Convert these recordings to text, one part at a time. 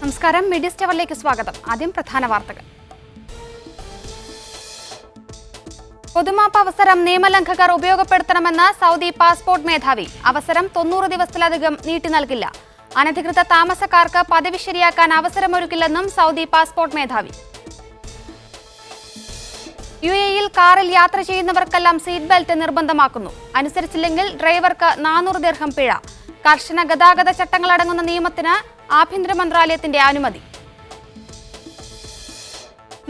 നമസ്കാരം, മീഡിയ സ്റ്റവറിലേക്ക് സ്വാഗതം. ആദ്യം പ്രധാന വാർത്തകൾ. പൊതുമാപ്പ് അവസരം നിയമലംഘകർ ഉപയോഗപ്പെടുത്തണമെന്ന് സൗദി പാസ്പോർട്ട് മേധാവി. അവസരം 90 ദിവസത്തിലധികം നീട്ടി നൽകില്ല. അനധികൃത താമസക്കാർക്ക് പദവി ശരിയാക്കാൻ അവസരമൊരുക്കില്ലെന്നും സൗദി പാസ്പോർട്ട് മേധാവി. UAE-യിൽ കാറിൽ യാത്ര ചെയ്യുന്നവർക്കെല്ലാം സീറ്റ് ബെൽറ്റ് നിർബന്ധമാക്കുന്നു. അനുസരിച്ചില്ലെങ്കിൽ ഡ്രൈവർക്ക് 400 ദിർഹം പിഴ. കർശന ഗതാഗത ചട്ടങ്ങളടങ്ങുന്ന നിയമത്തിന് ആഭ്യന്തര മന്ത്രാലയത്തിന്റെ അനുമതി.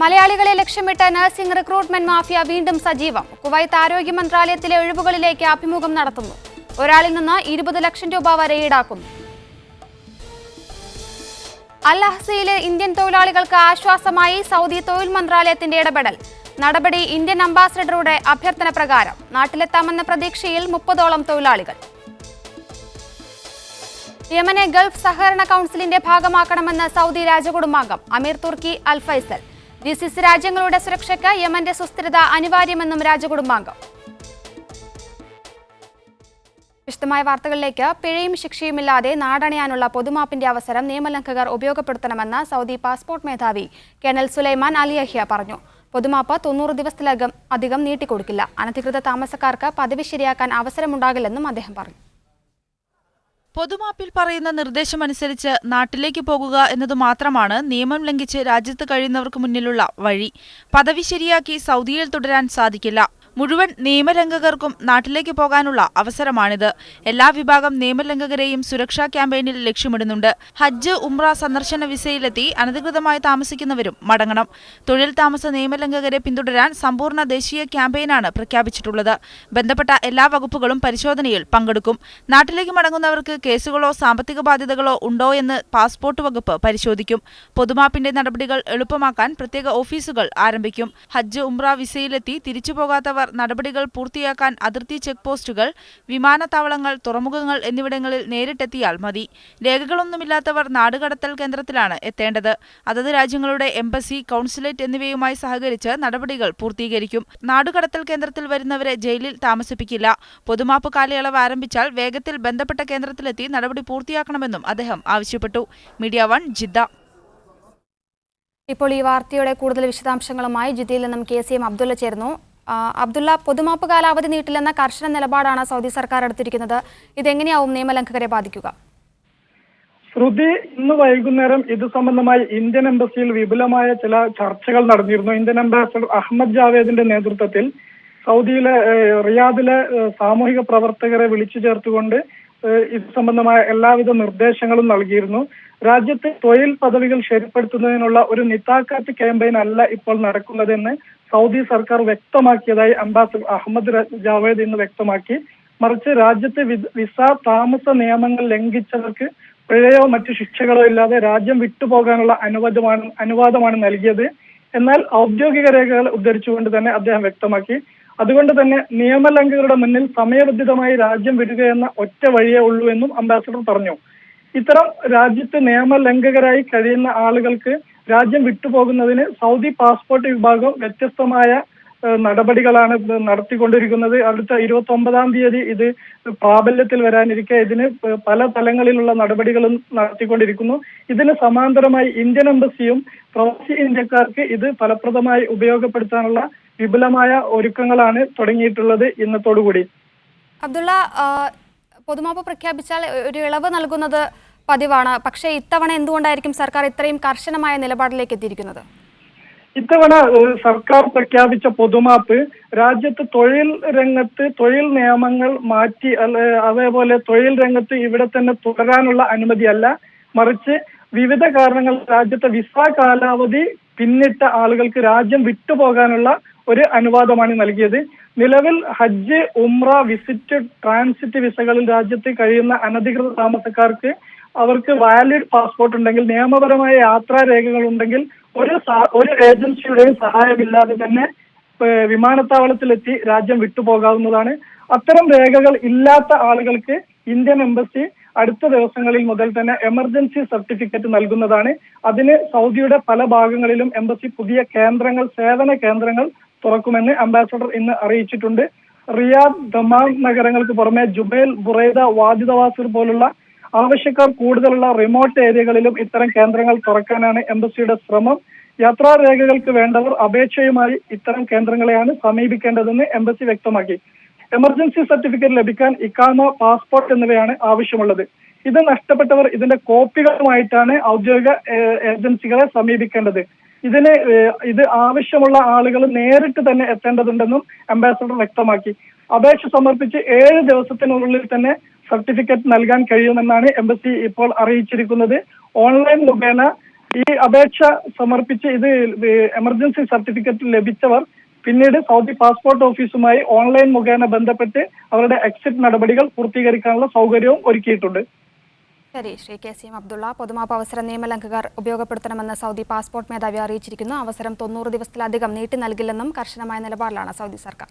മലയാളികളെ ലക്ഷ്യമിട്ട് നഴ്സിംഗ് റിക്രൂട്ട്മെന്റ് മാഫിയ വീണ്ടും സജീവം. കുവൈത്ത് ആരോഗ്യ മന്ത്രാലയത്തിലെ ഒഴിവുകളിലേക്ക് അഭിമുഖം നടത്തുന്നു. ഒരാളിൽ നിന്ന് 20 ലക്ഷം രൂപ വരെ ഈടാക്കുന്നു. അൽ അഹ്സയിലെ ഇന്ത്യൻ തൊഴിലാളികൾക്ക് ആശ്വാസമായി സൗദി തൊഴിൽ മന്ത്രാലയത്തിന്റെ ഇടപെടൽ. നടപടി ഇന്ത്യൻ അംബാസഡറുടെ അഭ്യർത്ഥന പ്രകാരം. നാട്ടിലെത്താമെന്ന പ്രതീക്ഷയിൽ 30ഓളം തൊഴിലാളികൾ. യമനെ ഗൾഫ് സഹകരണ കൗൺസിലിന്റെ ഭാഗമാക്കണമെന്ന് സൗദി രാജകുടുംബാംഗം അമീർ തുർക്കി അൽ ഫൈസൽ. GCC രാജ്യങ്ങളുടെ സുരക്ഷയ്ക്ക് യമന്റെ സുസ്ഥിരത അനിവാര്യമെന്നും രാജകുടുംബാംഗം. വിശദമായ വാർത്തകളിലേക്ക്. പിഴയും ശിക്ഷയുമില്ലാതെ നാടണയാനുള്ള പൊതുമാപ്പിന്റെ അവസരം നിയമലംഘകർ ഉപയോഗപ്പെടുത്തണമെന്ന് സൗദി പാസ്പോർട്ട് മേധാവി കേണൽ സുലൈമാൻ അൽ യഹ്യ പറഞ്ഞു. പൊതുമാപ്പ് 90 ദിവസത്തിലധികം നീട്ടിക്കൊടുക്കില്ല. അനധികൃത താമസക്കാർക്ക് പദവി ശരിയാക്കാൻ അവസരമുണ്ടാകില്ലെന്നും അദ്ദേഹം പറഞ്ഞു. പൊതുമാപ്പിൽ പറയുന്ന നിർദ്ദേശമനുസരിച്ച് നാട്ടിലേക്ക് പോകുക എന്നതു മാത്രമാണ് നിയമം ലംഘിച്ച് രാജ്യത്ത് കഴിയുന്നവർക്ക് മുന്നിലുള്ള വഴി. പദവി ശരിയാക്കി സൗദിയിൽ തുടരാൻ സാധിക്കില്ല. മുഴുവൻ നിയമലംഘകർക്കും നാട്ടിലേക്ക് പോകാനുള്ള അവസരമാണിത്. എല്ലാ വിഭാഗം നിയമലംഘകരെയും സുരക്ഷാ ക്യാമ്പയിനിൽ ലക്ഷ്യമിടുന്നുണ്ട്. ഹജ്ജ്, ഉംറ സന്ദർശന വിസയിലെത്തി അനധികൃതമായി താമസിക്കുന്നവരും മടങ്ങണം. തൊഴിൽ താമസ നിയമലംഘകരെ പിന്തുടരാൻ സമ്പൂർണ്ണ ദേശീയ ക്യാമ്പയിനാണ് പ്രഖ്യാപിച്ചിട്ടുള്ളത്. ബന്ധപ്പെട്ട എല്ലാ വകുപ്പുകളും പരിശോധനയിൽ പങ്കെടുക്കും. നാട്ടിലേക്ക് മടങ്ങുന്നവർക്ക് കേസുകളോ സാമ്പത്തിക ബാധ്യതകളോ ഉണ്ടോ എന്ന് പാസ്പോർട്ട് വകുപ്പ് പരിശോധിക്കും. പൊതുമാപ്പിന്റെ നടപടികൾ എളുപ്പമാക്കാൻ പ്രത്യേക ഓഫീസുകൾ ആരംഭിക്കും. ഹജ്ജ്, ഉംറ വിസയിലെത്തി തിരിച്ചുപോകാത്തവർ നടപടികൾ പൂർത്തിയാക്കാൻ അതിർത്തി ചെക്ക് പോസ്റ്റുകൾ, വിമാനത്താവളങ്ങൾ, തുറമുഖങ്ങൾ എന്നിവിടങ്ങളിൽ നേരിട്ടെത്തിയാൽ മതി. രേഖകളൊന്നുമില്ലാത്തവർ നാടുകടത്തൽ കേന്ദ്രത്തിലാണ് എത്തേണ്ടത്. അതത് രാജ്യങ്ങളുടെ എംബസി, കൗൺസിലേറ്റ് എന്നിവയുമായി സഹകരിച്ച് നടപടികൾ പൂർത്തീകരിക്കും. നാടുകടത്തൽ കേന്ദ്രത്തിൽ വരുന്നവരെ ജയിലിൽ താമസിപ്പിക്കില്ല. പൊതുമാപ്പ് കാലയളവ് ആരംഭിച്ചാൽ വേഗത്തിൽ ബന്ധപ്പെട്ട കേന്ദ്രത്തിലെത്തി നടപടി പൂർത്തിയാക്കണമെന്നും അദ്ദേഹം ആവശ്യപ്പെട്ടു. Media 1 Jeddah. ഇപ്പോൾ ഈ വാർത്തയുടെ കൂടുതൽ വിശദാംശങ്ങളുമായി ജിദ്ദയിൽ നിന്നും KCM അബ്ദുള്ള ചേർന്നു. അബ്ദുള്ള, പൊതുമാപ്പ് കാലാവധി നീട്ടില്ലെന്ന കർശന നിലപാടാണ് സൗദി സർക്കാർ എടുത്തിരിക്കുന്നത്. ഇതെങ്ങനെയാവും നിയമലംഘകരെ ബാധിക്കുക? ശ്രുതി, ഇന്ന് വൈകുന്നേരം ഇത് സംബന്ധമായി ഇന്ത്യൻ എംബസിയിൽ വിപുലമായ ചില ചർച്ചകൾ നടന്നിരുന്നു. ഇന്ത്യൻ അംബാസഡർ അഹമ്മദ് ജാവേദിന്റെ നേതൃത്വത്തിൽ സൗദിയിലെ റിയാദിലെ സാമൂഹിക പ്രവർത്തകരെ വിളിച്ചു ചേർത്തുകൊണ്ട് ഇത് സംബന്ധമായ എല്ലാവിധ നിർദ്ദേശങ്ങളും നൽകിയിരുന്നു. രാജ്യത്ത് തൊഴിൽ പദവികൾ ശരിപ്പെടുത്തുന്നതിനുള്ള ഒരു നിതാക്കാത്ത് ക്യാമ്പയിൻ അല്ല ഇപ്പോൾ നടക്കുന്നതെന്ന് സൗദി സർക്കാർ വ്യക്തമാക്കിയതായി അംബാസഡർ അഹമ്മദ് ജാവേദ് ഇന്ന് വ്യക്തമാക്കി. മറിച്ച് രാജ്യത്തെ വിസ താമസ നിയമങ്ങൾ ലംഘിച്ചവർക്ക് പിഴയോ മറ്റു ശിക്ഷകളോ ഇല്ലാതെ രാജ്യം വിട്ടുപോകാനുള്ള അനുവാദമാണ് നൽകിയത്. എന്നാൽ ഔദ്യോഗിക രേഖകൾ ഉദ്ധരിച്ചുകൊണ്ട് തന്നെ അദ്ദേഹം വ്യക്തമാക്കി. അതുകൊണ്ട് തന്നെ നിയമലംഘകരുടെ മുന്നിൽ സമയബന്ധിതമായി രാജ്യം വിടുകയെന്ന ഒറ്റ വഴിയേ ഉള്ളൂ എന്നും അംബാസഡർ പറഞ്ഞു. ഇത്തരം രാജ്യത്ത് നിയമലംഘകരായി കഴിയുന്ന ആളുകൾക്ക് രാജ്യം വിട്ടുപോകുന്നതിന് സൗദി പാസ്പോർട്ട് വിഭാഗം വ്യത്യസ്തമായ നടപടികളാണ് നടത്തിക്കൊണ്ടിരിക്കുന്നത്. അടുത്ത 29-ാം തീയതി ഇത് പ്രാബല്യത്തിൽ വരാനിരിക്കെ ഇതിന് പല തലങ്ങളിലുള്ള നടപടികളും നടത്തിക്കൊണ്ടിരിക്കുന്നു. ഇതിന് സമാന്തരമായി ഇന്ത്യൻ എംബസിയും പ്രവാസി ഇന്ത്യക്കാർക്ക് ഇത് ഫലപ്രദമായി ഉപയോഗപ്പെടുത്താനുള്ള വിപുലമായ ഒരുക്കങ്ങളാണ് തുടങ്ങിയിട്ടുള്ളത് ഇന്നത്തോടുകൂടി. അബ്ദുള്ള, പൊതുമാപ്പ് പ്രഖ്യാപിച്ചാൽ ഒരു ഇളവ് നൽകുന്നത് പതിവാണ്. പക്ഷേ ഇത്തവണ എന്തുകൊണ്ടായിരിക്കും സർക്കാർ ഇത്രയും കർശനമായ നിലപാടിലേക്ക് എത്തിയിരിക്കുന്നത്? ഇത്തവണ സർക്കാർ പ്രഖ്യാപിച്ച പൊതുമാപ്പ് രാജ്യത്ത് തൊഴിൽ രംഗത്ത് തൊഴിൽ നിയമങ്ങൾ മാറ്റി അതേപോലെ തൊഴിൽ രംഗത്ത് ഇവിടെ തന്നെ തുടരാനുള്ള അനുമതിയല്ല, മറിച്ച് വിവിധ കാരണങ്ങൾ രാജ്യത്തെ വിസ കാലാവധി പിന്നിട്ട ആളുകൾക്ക് രാജ്യം വിട്ടുപോകാനുള്ള ഒരു അനുവാദമാണ് നൽകിയത്. നിലവിൽ ഹജ്ജ്, ഉംറ, വിസിറ്റ്, ട്രാൻസിറ്റ് വിസകളിൽ രാജ്യത്ത് കഴിയുന്ന അനധികൃത താമസക്കാർക്ക് അവർക്ക് വാലിഡ് പാസ്പോർട്ട് ഉണ്ടെങ്കിൽ, നിയമപരമായ യാത്രാ രേഖകൾ ഉണ്ടെങ്കിൽ ഒരു ഏജൻസിയുടെയും സഹായമില്ലാതെ തന്നെ വിമാനത്താവളത്തിലെത്തി രാജ്യം വിട്ടുപോകാവുന്നതാണ്. അത്തരം രേഖകൾ ഇല്ലാത്ത ആളുകൾക്ക് ഇന്ത്യൻ എംബസി അടുത്ത ദിവസങ്ങളിൽ മുതൽ തന്നെ എമർജൻസി സർട്ടിഫിക്കറ്റ് നൽകുന്നതാണ്. അതിന് സൗദിയുടെ പല ഭാഗങ്ങളിലും എംബസി പുതിയ കേന്ദ്രങ്ങൾ, സേവന കേന്ദ്രങ്ങൾ തുറക്കുമെന്ന് അംബാസഡർ ഇന്ന് അറിയിച്ചിട്ടുണ്ട്. റിയാദ്, ദമാം നഗരങ്ങൾക്ക് പുറമെ ജുബൈൽ, ബുറൈദ, വാദി ദവാസിർ പോലുള്ള ആവശ്യക്കാർ കൂടുതലുള്ള റിമോട്ട് ഏരിയകളിലും ഇത്തരം കേന്ദ്രങ്ങൾ തുറക്കാനാണ് എംബസിയുടെ ശ്രമം. യാത്രാ രേഖകൾക്ക് വേണ്ടവർ അപേക്ഷയുമായി ഇത്തരം കേന്ദ്രങ്ങളെയാണ് സമീപിക്കേണ്ടതെന്ന് എംബസി വ്യക്തമാക്കി. എമർജൻസി സർട്ടിഫിക്കറ്റ് ലഭിക്കാൻ ഇക്കാമ, പാസ്പോർട്ട് എന്നിവയാണ് ആവശ്യമുള്ളത്. ഇത് നഷ്ടപ്പെട്ടവർ ഇതിന്റെ കോപ്പികളുമായിട്ടാണ് ഔദ്യോഗിക ഏജൻസികളെ സമീപിക്കേണ്ടത്. ഇത് ആവശ്യമുള്ള ആളുകൾ നേരിട്ട് തന്നെ എത്തേണ്ടതുണ്ടെന്നും അംബാസഡർ വ്യക്തമാക്കി. അപേക്ഷ സമർപ്പിച്ച് 7 ദിവസത്തിനുള്ളിൽ തന്നെ സർട്ടിഫിക്കറ്റ് നൽകാൻ കഴിയുമെന്നാണ് എംബസി ഇപ്പോൾ അറിയിച്ചിരിക്കുന്നത്. ഓൺലൈൻ മുഖേന ഈ അപേക്ഷ സമർപ്പിച്ച് ഇത് എമർജൻസി സർട്ടിഫിക്കറ്റ് ലഭിച്ചവർ പിന്നീട് സൗദി പാസ്പോർട്ട് ഓഫീസുമായി ഓൺലൈൻ മുഖേന ബന്ധപ്പെട്ട് അവരുടെ എക്സിറ്റ് നടപടികൾ പൂർത്തീകരിക്കാനുള്ള സൗകര്യവും ഒരുക്കിയിട്ടുണ്ട്. ശരി, ശ്രീ KCM അബ്ദുള്ള. പൊതുമാപ്പ് അവസരം നിയമലംഘകർ ഉപയോഗപ്പെടുത്തണമെന്ന് സൗദി പാസ്പോർട്ട് മേധാവി അറിയിച്ചിരിക്കുന്നു. അവസരം 90 ദിവസത്തിലധികം നീട്ടി നൽകില്ലെന്നും കർശനമായ നിലപാടിലാണ് സൗദി സർക്കാർ.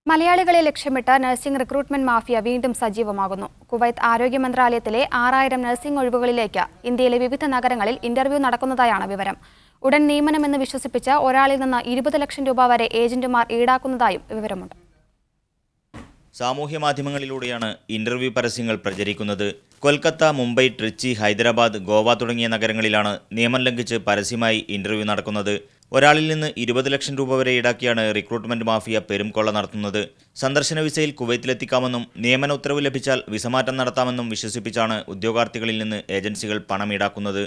മലയാളികളെ ലക്ഷ്യമിട്ട് നഴ്സിംഗ് റിക്രൂട്ട്മെന്റ് മാഫിയ വീണ്ടും സജീവമാകുന്നു. കുവൈത്ത് ആരോഗ്യ മന്ത്രാലയത്തിലെ 6000 നഴ്സിംഗ് ഒഴിവുകളിലേക്ക് ഇന്ത്യയിലെ വിവിധ നഗരങ്ങളിൽ ഇന്റർവ്യൂ നടക്കുന്നതായാണ് വിവരം. ഉടൻ നിയമനമെന്ന് വിശ്വസിപ്പിച്ച് ഒരാളിൽ നിന്ന് 20 ലക്ഷം രൂപ വരെ ഏജന്റുമാർ ഈടാക്കുന്നതായും വിവരമുണ്ട്. സാമൂഹ്യ മാധ്യമങ്ങളിലൂടെയാണ് ഇന്റർവ്യൂ പരസ്യങ്ങൾ പ്രചരിക്കുന്നത്. കൊൽക്കത്ത, മുംബൈ, ട്രിച്ചി, ഹൈദരാബാദ്, ഗോവ തുടങ്ങിയ നഗരങ്ങളിലാണ് നിയമം ലംഘിച്ച് പരസ്യമായി ഇന്റർവ്യൂ നടക്കുന്നത്. ഒരാളിൽ നിന്ന് 20 ലക്ഷം രൂപ വരെ ഈടാക്കിയാണ് റിക്രൂട്ട്മെന്റ് മാഫിയ പെരുംകൊള്ള നടത്തുന്നത്. സന്ദർശന വിസയിൽ കുവൈത്തിലെത്തിക്കാമെന്നും നിയമന ഉത്തരവ് ലഭിച്ചാൽ വിസമാറ്റം നടത്താമെന്നും വിശ്വസിപ്പിച്ചാണ് ഉദ്യോഗാർത്ഥികളിൽ നിന്ന് ഏജൻസികൾ പണം ഈടാക്കുന്നത്.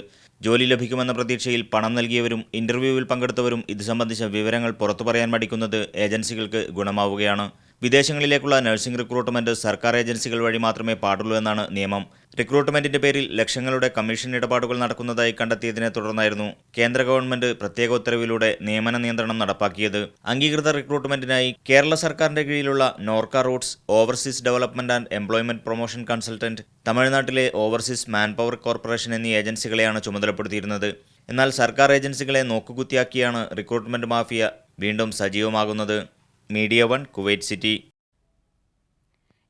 ജോലി ലഭിക്കുമെന്ന പ്രതീക്ഷയിൽ പണം നൽകിയവരും ഇന്റർവ്യൂവിൽ പങ്കെടുത്തവരും ഇത് സംബന്ധിച്ച വിവരങ്ങൾ പുറത്തു പറയാൻ മടിക്കുന്നത് ഏജൻസികൾക്ക് ഗുണമാവുകയാണ്. വിദേശങ്ങളിലേക്കുള്ള നഴ്സിംഗ് റിക്രൂട്ട്മെന്റ് സർക്കാർ ഏജൻസികൾ വഴി മാത്രമേ പാടുള്ളൂ എന്നാണ് നിയമം. റിക്രൂട്ട്മെന്റിന്റെ പേരിൽ ലക്ഷങ്ങളുടെ കമ്മീഷൻ ഇടപാടുകൾ നടക്കുന്നതായി കണ്ടെത്തിയതിനെ തുടർന്നായിരുന്നു കേന്ദ്ര ഗവൺമെന്റ് പ്രത്യേക ഉത്തരവിലൂടെ നിയമന നിയന്ത്രണം നടപ്പാക്കിയത്. അംഗീകൃത റിക്രൂട്ട്മെന്റിനായി കേരള സർക്കാരിന്റെ കീഴിലുള്ള Norka Roots, overseas development and employment promotion consultant, തമിഴ്നാട്ടിലെ ഓവർസീസ് മാൻപവർ കോർപ്പറേഷൻ എന്നീ ഏജൻസികളെയാണ് ചുമതലപ്പെടുത്തിയിരുന്നത്. എന്നാൽ സർക്കാർ ഏജൻസികളെ നോക്കുകുത്തിയാക്കിയാണ് റിക്രൂട്ട്മെന്റ് മാഫിയ വീണ്ടും സജീവമാകുന്നത്. Media 1, Kuwait city.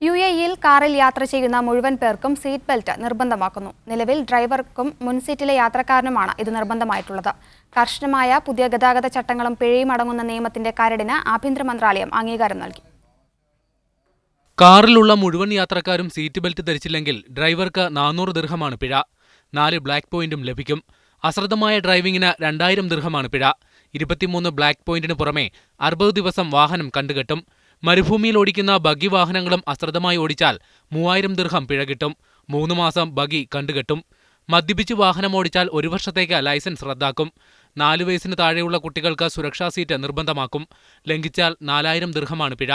UAE-യിൽ കാറിൽ യാത്ര ചെയ്യുന്ന മുഴുവൻ പേർക്കും സീറ്റ് ബെൽറ്റ് നിർബന്ധമാക്കുന്നു. നിലവിൽ ഡ്രൈവർക്കും മുൻസീറ്റിലെ യാത്രക്കാരനുമാണ് ഇത് നിർബന്ധമായിട്ടുള്ളത്. കർശനമായ പുതിയ ഗതാഗത ചട്ടങ്ങളും പിഴയും അടങ്ങുന്ന നിയമത്തിന്റെ കരടിന് ആഭ്യന്തര മന്ത്രാലയം അംഗീകാരം നൽകി. കാറിലുള്ള മുഴുവൻ യാത്രക്കാരും സീറ്റ് ബെൽറ്റ് ധരിച്ചില്ലെങ്കിൽ ഡ്രൈവർക്ക് 400 ദിർഹമാണ് പിഴ. 4 ബ്ലാക്ക് പോയിന്റും ലഭിക്കും. അശ്രദ്ധമായ ഡ്രൈവിംഗിന് 2000 ദിർഹമാണ് പിഴ. 23 ബ്ലാക്ക് പോയിന്റിന് പുറമെ 60 ദിവസം വാഹനം കണ്ടുകെട്ടും. മരുഭൂമിയിൽ ഓടിക്കുന്ന ബഗ്ഗി വാഹനങ്ങളും അശ്രദ്ധമായി ഓടിച്ചാൽ 3000 ദിർഹം പിഴ കിട്ടും. 3 മാസം ബഗ്ഗി കണ്ടുകെട്ടും. മദ്യപിച്ച് വാഹനം ഓടിച്ചാൽ 1 വർഷത്തേക്ക് ലൈസൻസ് റദ്ദാക്കും. 4 വയസ്സിന് താഴെയുള്ള കുട്ടികൾക്ക് സുരക്ഷാ സീറ്റ് നിർബന്ധമാക്കും. ലംഘിച്ചാൽ 4000 ദിർഹമാണ് പിഴ.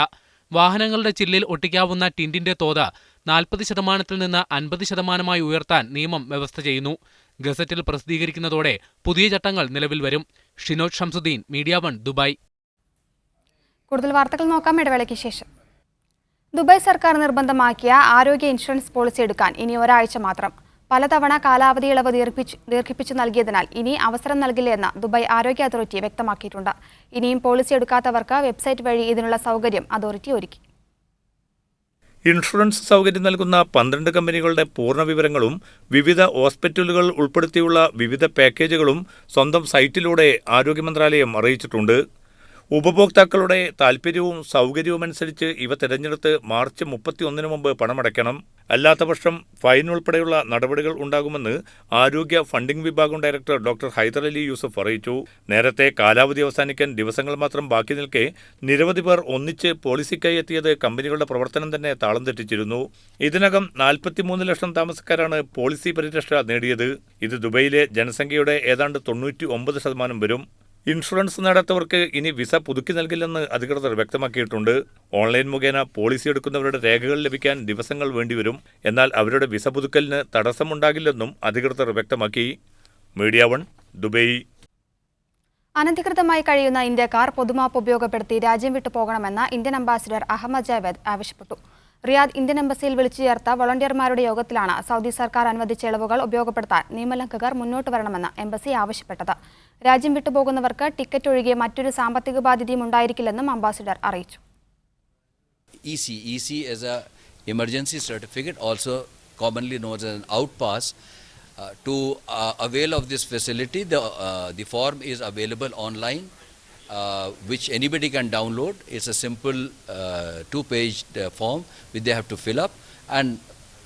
വാഹനങ്ങളുടെ ചില്ലിൽ ഒട്ടിക്കാവുന്ന ടിന്റിന്റെ തോത് 40% നിന്ന് 50% ഉയർത്താൻ നിയമം വ്യവസ്ഥ ചെയ്യുന്നു. ഗസറ്റിൽ പ്രസിദ്ധീകരിക്കുന്നതോടെ പുതിയ ചട്ടങ്ങൾ നിലവിൽ വരും. Shinoj Shamsuddin, media 1, Dubai. കൂടുതൽ വാർത്തകൾ നോക്കാം ഇടവേളയ്ക്ക് ശേഷം. ദുബായ് സർക്കാർ നിർബന്ധമാക്കിയ ആരോഗ്യ ഇൻഷുറൻസ് പോളിസി എടുക്കാൻ ഇനി ഒരാഴ്ച മാത്രം. പലതവണ കാലാവധി ഇളവ് ദീർഘിപ്പിച്ചു നൽകിയതിനാൽ ഇനി അവസരം നൽകില്ലെന്ന് ദുബായ് ആരോഗ്യ അതോറിറ്റി വ്യക്തമാക്കിയിട്ടുണ്ട്. ഇനിയും പോളിസി എടുക്കാത്തവർക്ക് വെബ്സൈറ്റ് വഴി ഇതിനുള്ള സൗകര്യം അതോറിറ്റി ഒരുക്കി. ഇൻഷുറൻസ് സൗകര്യം നൽകുന്ന 12 കമ്പനികളുടെ പൂർണ്ണ വിവരങ്ങളും വിവിധ ഹോസ്പിറ്റലുകൾ ഉൾപ്പെടുത്തിയുള്ള വിവിധ പാക്കേജുകളും സ്വന്തം സൈറ്റിലൂടെ ആരോഗ്യ മന്ത്രാലയം അറിയിച്ചിട്ടുണ്ട്. ഉപഭോക്താക്കളുടെ താൽപ്പര്യവും സൗകര്യവുമനുസരിച്ച് ഇവ തിരഞ്ഞെടുത്ത് മാർച്ച് 31 മുമ്പ് പണമടയ്ക്കണം. അല്ലാത്തപക്ഷം ഫൈൻ ഉൾപ്പെടെയുള്ള നടപടികൾ ഉണ്ടാകുമെന്ന് ആരോഗ്യ ഫണ്ടിംഗ് വിഭാഗം ഡയറക്ടർ ഡോക്ടർ ഹൈദർ അലി യൂസഫ് അറിയിച്ചു. നേരത്തെ കാലാവധി അവസാനിക്കാൻ ദിവസങ്ങൾ മാത്രം ബാക്കി നിൽക്കെ നിരവധി പേർ ഒന്നിച്ച് പോളിസിക്കായി എത്തിയത് കമ്പനികളുടെ പ്രവർത്തനം തന്നെ താളം തെറ്റിച്ചിരുന്നു. ഇതിനകം 43 ലക്ഷം താമസക്കാരാണ് പോളിസി പരിരക്ഷ നേടിയത്. ഇത് ദുബൈയിലെ ജനസംഖ്യയുടെ ഏതാണ്ട് 99% വരും. ഇൻഷുറൻസ് നേടാത്തവർക്ക് ഇനി വിസ പുതുക്കി നൽകില്ലെന്ന് അധികൃതർ വ്യക്തമാക്കിയിട്ടുണ്ട്. ഓൺലൈൻ മുഖേന പോളിസി എടുക്കുന്നവരുടെ രേഖകൾ ലഭിക്കാൻ ദിവസങ്ങൾ വേണ്ടിവരും. എന്നാൽ അവരുടെ വിസ പുതുക്കലിന് തടസ്സമുണ്ടാകില്ലെന്നും അധികൃതർ വ്യക്തമാക്കി. Media 1, Dubai. അനധികൃതമായി കഴിയുന്ന ഇന്ത്യക്കാർ പൊതുമാപ്പ് ഉപയോഗപ്പെടുത്തി രാജ്യം വിട്ടു പോകണമെന്ന് ഇന്ത്യൻ അംബാസിഡർ അഹമ്മദ് ജാവേദ് ആവശ്യപ്പെട്ടു. റിയാദ് ഇന്ത്യൻ എംബസിയിൽ വിളിച്ചു ചേർത്ത വോളണ്ടിയർമാരുടെ യോഗത്തിലാണ് സൗദി സർക്കാർ അനുവദിച്ച ഇളവുകൾ ഉപയോഗപ്പെടുത്താൻ നിയമലംഘകർ മുന്നോട്ട് വരണമെന്ന് എംബസി ആവശ്യപ്പെട്ടത്. രാജ്യം വിട്ടുപോകുന്നവർക്ക് ടിക്കറ്റ് ഒഴികെ മറ്റൊരു സാമ്പത്തിക ബാധ്യതയും ഉണ്ടായിരിക്കില്ലെന്നും അംബാസിഡർ അറിയിച്ചു. EC is a emergency certificate, also commonly known as an outpass. To avail of this facility, the form is available online, which anybody can download. It's a simple 2-page form which they have to fill up, and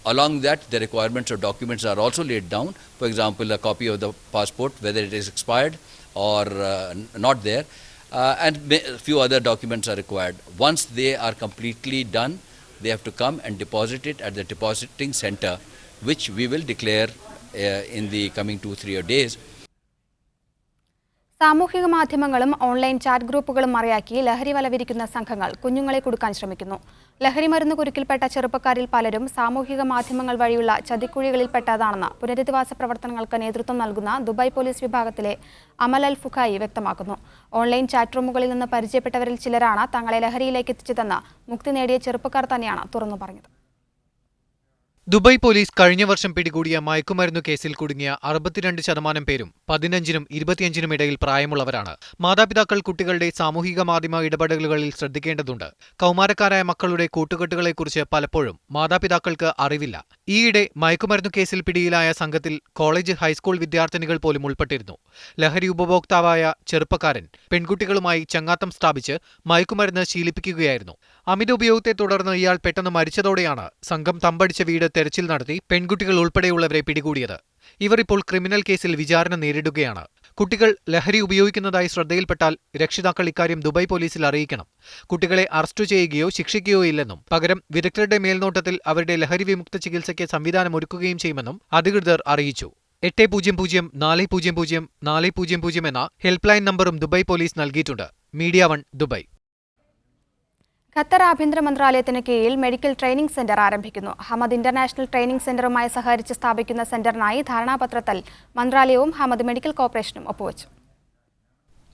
Along that, the requirements of documents are also laid down. For example, a copy of the passport, whether it is expired or not there, and a few other documents are required. Once they are completely done, they have to come and deposit it at the depositing center, which we will declare in the coming 2-3 days. സാമൂഹിക മാധ്യമങ്ങളും online chat ഗ്രൂപ്പുകളും മറയാക്കി ലഹരി വലവിരിക്കുന്ന സംഘങ്ങൾ കുഞ്ഞുങ്ങളെ കുടുക്കാൻ ശ്രമിക്കുന്നു. ലഹരി മരുന്ന് കുരുക്കിൽപ്പെട്ട ചെറുപ്പക്കാരിൽ പലരും സാമൂഹിക മാധ്യമങ്ങൾ വഴിയുള്ള ചതിക്കുഴികളിൽപ്പെട്ടതാണെന്ന് പുനരധിവാസ പ്രവർത്തനങ്ങൾക്ക് നേതൃത്വം നൽകുന്ന ദുബായ് പോലീസ് വിഭാഗത്തിലെ അമൽ അൽ ഫുഖായി വ്യക്തമാക്കുന്നു. ഓൺലൈൻ ചാറ്റ് റൂമുകളിൽ നിന്ന് പരിചയപ്പെട്ടവരിൽ ചിലരാണ് തങ്ങളെ ലഹരിയിലേക്ക് എത്തിച്ചതെന്ന് മുക്തി നേടിയ ചെറുപ്പക്കാർ തന്നെയാണ് തുറന്നു പറഞ്ഞത്. ദുബായ് പോലീസ് കഴിഞ്ഞ വർഷം പിടികൂടിയ മയക്കുമരുന്നു കേസിൽ കുടുങ്ങിയ 62% പേരും 15-നും 25-നും ഇടയിൽ പ്രായമുള്ളവരാണ്. മാതാപിതാക്കൾ കുട്ടികളുടെ സാമൂഹിക മാധ്യമ ഇടപെടലുകളിൽ ശ്രദ്ധിക്കേണ്ടതുണ്ട്. കൗമാരക്കാരായ മക്കളുടെ കൂട്ടുകെട്ടുകളെക്കുറിച്ച് പലപ്പോഴും മാതാപിതാക്കൾക്ക് അറിവില്ല. ഈയിടെ മയക്കുമരുന്നു കേസിൽ പിടിയിലായ സംഘത്തിൽ കോളേജ് ഹൈസ്കൂൾ വിദ്യാർത്ഥിനികൾ പോലും ഉൾപ്പെട്ടിരുന്നു. ലഹരി ഉപഭോക്താവായ ചെറുപ്പക്കാരൻ പെൺകുട്ടികളുമായി ചങ്ങാത്തം സ്ഥാപിച്ച് മയക്കുമരുന്ന് ശീലിപ്പിക്കുകയായിരുന്നു. അമിത ഉപയോഗത്തെ തുടർന്ന് ഇയാൾ പെട്ടെന്ന് മരിച്ചതോടെയാണ് സംഘം തമ്പടിച്ച വീട് തെരച്ചിൽ നടത്തി പെൺകുട്ടികൾ ഉൾപ്പെടെയുള്ളവരെ പിടികൂടിയത്. ഇവർ ഇപ്പോൾ ക്രിമിനൽ കേസിൽ വിചാരണ നേരിടുകയാണ്. കുട്ടികൾ ലഹരി ഉപയോഗിക്കുന്നതായി ശ്രദ്ധയിൽപ്പെട്ടാൽ രക്ഷിതാക്കൾ ഇക്കാര്യം ദുബായ് പോലീസിൽ അറിയിക്കണം. കുട്ടികളെ അറസ്റ്റ് ചെയ്യുകയോ ശിക്ഷിക്കുകയോ ഇല്ലെന്നും പകരം വിദഗ്ധരുടെ മേൽനോട്ടത്തിൽ അവരുടെ ലഹരി വിമുക്ത ചികിത്സയ്ക്ക് സംവിധാനം ഒരുക്കുകയും ചെയ്യുമെന്നും അധികൃതർ അറിയിച്ചു. 800-400-400 എന്ന ഹെൽപ്പ് ലൈൻ നമ്പറും ദുബായ് പോലീസ് നൽകിയിട്ടുണ്ട്. Media 1 Dubai. ഖത്തർ ആഭ്യന്തര മന്ത്രാലയത്തിന് കീഴിൽ മെഡിക്കൽ ട്രെയിനിംഗ് സെന്റർ ആരംഭിക്കുന്നു. ഹമദ് ഇന്റർനാഷണൽ ട്രെയിനിംഗ് സെന്ററുമായി സഹകരിച്ച് സ്ഥാപിക്കുന്ന സെന്ററിനായി ധാരണാപത്രത്തിൽ മന്ത്രാലയവും ഹമദ് മെഡിക്കൽ കോർപ്പറേഷനും ഒപ്പുവച്ചു.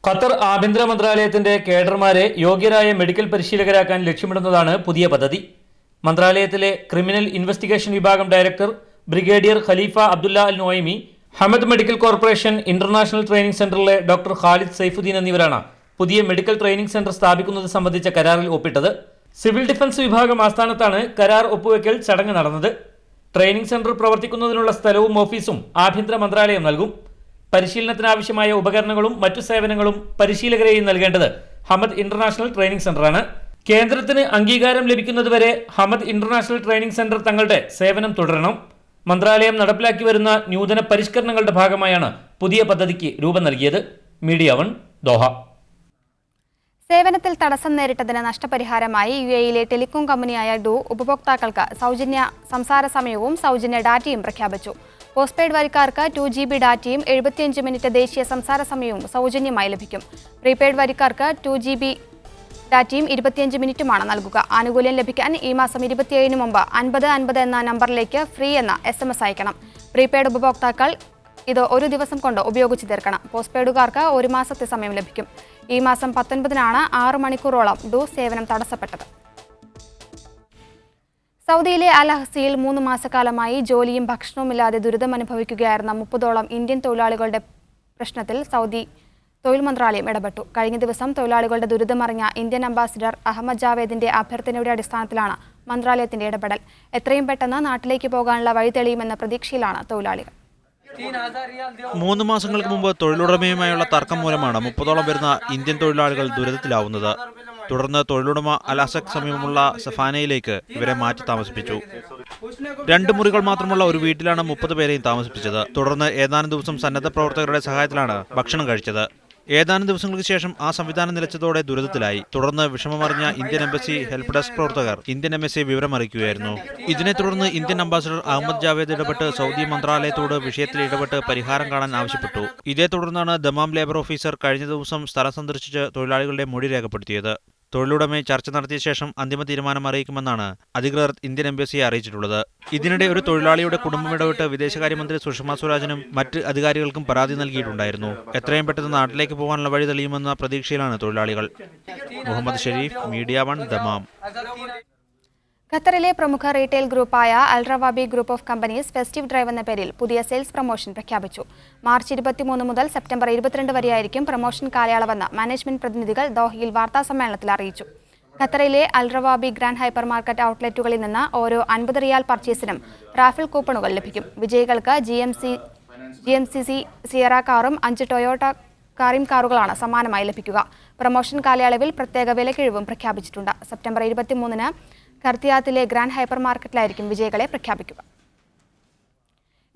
ഖത്തർ ആഭ്യന്തര മന്ത്രാലയത്തിന്റെ കേഡർമാരെ യോഗ്യരായ മെഡിക്കൽ പരിശീലകരാക്കാൻ ലക്ഷ്യമിടുന്നതാണ് പുതിയ പദ്ധതി. മന്ത്രാലയത്തിലെ ക്രിമിനൽ ഇൻവെസ്റ്റിഗേഷൻ വിഭാഗം director brigadier Khalifa Abdullah Al Noimi, Hamad medical corporation international training സെന്ററിലെ ഡോക്ടർ ഖാലിദ് സൈഫുദ്ദീൻ എന്നിവരാണ് പുതിയ മെഡിക്കൽ ട്രെയിനിംഗ് സെന്റർ സ്ഥാപിക്കുന്നത് സംബന്ധിച്ച കരാറിൽ ഒപ്പിട്ടത്. സിവിൽ ഡിഫൻസ് വിഭാഗം ആസ്ഥാനത്താണ് കരാർ ഒപ്പുവെക്കൽ ചടങ്ങ് നടന്നത്. ട്രെയിനിംഗ് സെന്റർ പ്രവർത്തിക്കുന്നതിനുള്ള സ്ഥലവും ഓഫീസും ആഭ്യന്തര മന്ത്രാലയം നൽകും. പരിശീലനത്തിനാവശ്യമായ ഉപകരണങ്ങളും മറ്റു സേവനങ്ങളും പരിശീലകരെയും നൽകേണ്ടത് ഹമദ് ഇന്റർനാഷണൽ ട്രെയിനിംഗ് സെന്ററാണ്. കേന്ദ്രത്തിന് അംഗീകാരം ലഭിക്കുന്നതുവരെ ഹമദ് ഇന്റർനാഷണൽ ട്രെയിനിംഗ് സെന്റർ തങ്ങളുടെ സേവനം തുടരണം. മന്ത്രാലയം നടപ്പിലാക്കി വരുന്ന നൂതന പരിഷ്കരണങ്ങളുടെ ഭാഗമായാണ് പുതിയ പദ്ധതിക്ക് രൂപം നൽകിയത്. Media 1 Doha. സേവനത്തിൽ തടസ്സം നേരിട്ടതിന് നഷ്ടപരിഹാരമായി UAE-യിലെ ടെലികോം കമ്പനിയായ ഡു ഉപഭോക്താക്കൾക്ക് സൗജന്യ സംസാര സമയവും സൗജന്യ ഡാറ്റയും പ്രഖ്യാപിച്ചു. പോസ്റ്റ്പെയ്ഡ് വരിക്കാർക്ക് 2 GB ഡാറ്റയും 75 മിനിറ്റ് ദേശീയ സംസാര സമയവും സൗജന്യമായി ലഭിക്കും. പ്രീപെയ്ഡ് വരിക്കാർക്ക് 2 GB ഡാറ്റയും 25 മിനിറ്റുമാണ് നൽകുക. ആനുകൂല്യം ലഭിക്കാൻ ഈ മാസം 27-ന് മുമ്പ് 5050 എന്ന നമ്പറിലേക്ക് ഫ്രീ എന്ന SMS അയക്കണം. പ്രീപെയ്ഡ് ഉപഭോക്താക്കൾ ഇത് ഒരു ദിവസം കൊണ്ട് ഉപയോഗിച്ച് തീർക്കണം. പോസ്റ്റ്പെയ്ഡുകാർക്ക് 1 മാസത്തെ സമയം ലഭിക്കും. ഈ മാസം 19-നാണ് 6 മണിക്കൂറോളം ഡു സേവനം തടസ്സപ്പെട്ടത്. സൗദിയിലെ അൽ അഹ്സിയിൽ 3 മാസക്കാലമായി ജോലിയും ഭക്ഷണവുമില്ലാതെ ദുരിതമനുഭവിക്കുകയായിരുന്ന 30ഓളം ഇന്ത്യൻ തൊഴിലാളികളുടെ പ്രശ്നത്തിൽ സൗദി തൊഴിൽ മന്ത്രാലയം ഇടപെട്ടു. കഴിഞ്ഞ ദിവസം തൊഴിലാളികളുടെ ദുരിതമറിഞ്ഞ ഇന്ത്യൻ അംബാസിഡർ അഹമ്മദ് ജാവേദിന്റെ അഭ്യർത്ഥനയുടെ അടിസ്ഥാനത്തിലാണ് മന്ത്രാലയത്തിന്റെ ഇടപെടൽ. എത്രയും പെട്ടെന്ന് നാട്ടിലേക്ക് പോകാനുള്ള വഴി തെളിയുമെന്ന പ്രതീക്ഷയിലാണ് തൊഴിലാളികൾ. 3 മാസങ്ങൾക്ക് മുമ്പ് തൊഴിലുടമയുമായുള്ള തർക്കം മൂലമാണ് 30ഓളം വരുന്ന ഇന്ത്യൻ തൊഴിലാളികൾ ദുരിതത്തിലാവുന്നത്. തുടർന്ന് തൊഴിലുടമ അലാസക് സമീപമുള്ള സഫാനയിലേക്ക് ഇവരെ മാറ്റി താമസിപ്പിച്ചു. 2 മുറികൾ മാത്രമുള്ള ഒരു വീട്ടിലാണ് 30 പേരെയും താമസിപ്പിച്ചത്. തുടർന്ന് ഏതാനും ദിവസം സന്നദ്ധ പ്രവർത്തകരുടെ സഹായത്തിലാണ് ഭക്ഷണം കഴിച്ചത്. ഏതാനും ദിവസങ്ങൾക്ക് ശേഷം ആ സംവിധാനം നിലച്ചതോടെ ദുരിതത്തിലായി. തുടർന്ന് വിഷമമറിഞ്ഞ ഇന്ത്യൻ എംബസി ഹെൽപ്പ് ഡെസ്ക് പ്രവർത്തകർ ഇന്ത്യൻ എംബസിയെ വിവരമറിയിക്കുകയായിരുന്നു. ഇതിനെ തുടർന്ന് ഇന്ത്യൻ അംബാസിഡർ അഹമ്മദ് ജാവേദ് ഇടപെട്ട് സൗദി മന്ത്രാലയത്തോട് വിഷയത്തിൽ ഇടപെട്ട് പരിഹാരം കാണാൻ ആവശ്യപ്പെട്ടു. ഇതേ തുടർന്നാണ് ദമാം ലേബർ ഓഫീസർ കഴിഞ്ഞ ദിവസം സ്ഥലം സന്ദർശിച്ച് തൊഴിലാളികളുടെ മൊഴി രേഖപ്പെടുത്തിയത്. തൊഴിലുടമയെ ചർച്ച നടത്തിയ ശേഷം അന്തിമ തീരുമാനം അറിയിക്കുമെന്നാണ് അധികൃതർ ഇന്ത്യൻ എംബസിയെ അറിയിച്ചിട്ടുള്ളത്. ഇതിനിടെ ഒരു തൊഴിലാളിയുടെ കുടുംബം ഇടപെട്ട് വിദേശകാര്യമന്ത്രി സുഷമ സ്വരാജിനും മറ്റ് അധികാരികൾക്കും പരാതി നൽകിയിട്ടുണ്ടായിരുന്നു. എത്രയും പെട്ടെന്ന് നാട്ടിലേക്ക് പോകാനുള്ള വഴി തെളിയുമെന്ന പ്രതീക്ഷയിലാണ് തൊഴിലാളികൾ. Muhammad Shareef, media 1 Dammam. ഖത്തറിലെ പ്രമുഖ റീറ്റെയിൽ ഗ്രൂപ്പായ Al Rawabi group of companies festive drive എന്ന പേരിൽ പുതിയ സെയിൽസ് പ്രൊമോഷൻ പ്രഖ്യാപിച്ചു. മാർച്ച് 23 മുതൽ സെപ്റ്റംബർ 22 വരെയായിരിക്കും പ്രൊമോഷൻ കാലയളവെന്ന് മാനേജ്മെന്റ് പ്രതിനിധികൾ ദോഹയിൽ വാർത്താസമ്മേളനത്തിൽ അറിയിച്ചു. ഖത്തറിലെ Al Rawabi grand hypermarket ഔട്ട്ലെറ്റുകളിൽ നിന്ന് ഓരോ 50 റിയാൽ പർച്ചേസിനും റാഫിൾ കൂപ്പണുകൾ ലഭിക്കും. വിജയികൾക്ക് GMC സിയറ കാറും 5 ടൊയോട്ട കാറിം കാറുകളാണ് സമ്മാനമായി ലഭിക്കുക. പ്രൊമോഷൻ കാലയളവിൽ പ്രത്യേക വിലക്കിഴിവും പ്രഖ്യാപിച്ചിട്ടുണ്ട്. സെപ്റ്റംബർ 23-ന് ഖർത്തിയാത്തിലെ ഗ്രാൻഡ് ഹൈപ്പർ മാർക്കറ്റിലായിരിക്കും വിജയികളെ പ്രഖ്യാപിക്കുക.